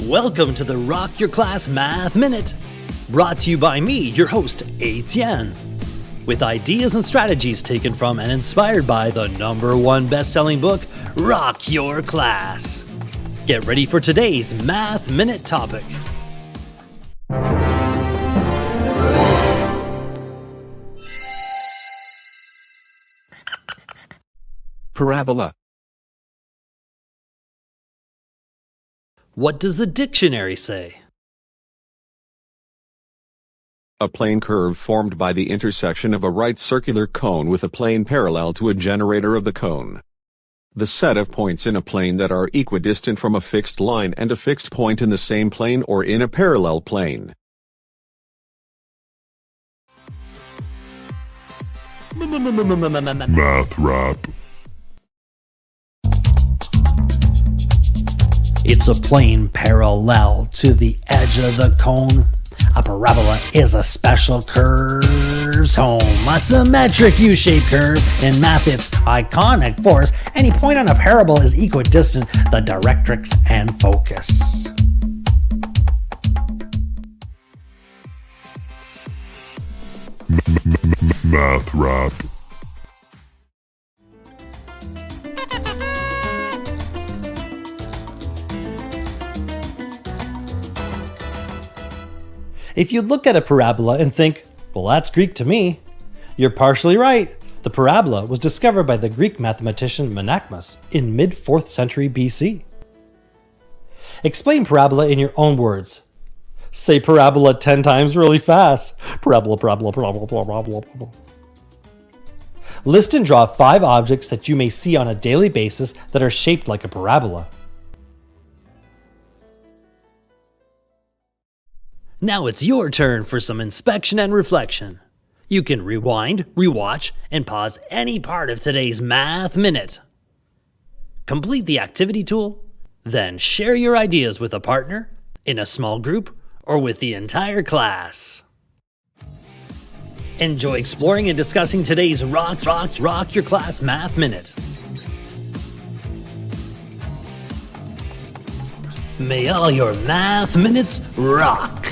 Welcome to the Rock Your Class Math Minute, brought to you by me, your host, Etienne, with ideas and strategies taken from and inspired by the #1 best-selling book, Rock Your Class. Get ready for today's Math Minute topic. Parabola. What does the dictionary say? A plane curve formed by the intersection of a right circular cone with a plane parallel to a generator of the cone. The set of points in a plane that are equidistant from a fixed line and a fixed point in the same plane or in a parallel plane. Math rap. It's a plane parallel to the edge of the cone. A parabola is a special curve's home. A symmetric U-shaped curve. In math, it's iconic force. Any point on a parabola is equidistant, the directrix and focus. Math rap. If you look at a parabola and think, well, that's Greek to me, you're partially right. The parabola was discovered by the Greek mathematician Menachmus in mid-4th century BC. Explain parabola in your own words. Say parabola 10 times really fast. Parabola, parabola, parabola, parabola, parabola. List and draw 5 objects that you may see on a daily basis that are shaped like a parabola. Now it's your turn for some inspection and reflection. You can rewind, rewatch, and pause any part of today's Math Minute. Complete the activity tool, then share your ideas with a partner, in a small group, or with the entire class. Enjoy exploring and discussing today's Rock Your Class Math Minute. May all your math minutes rock!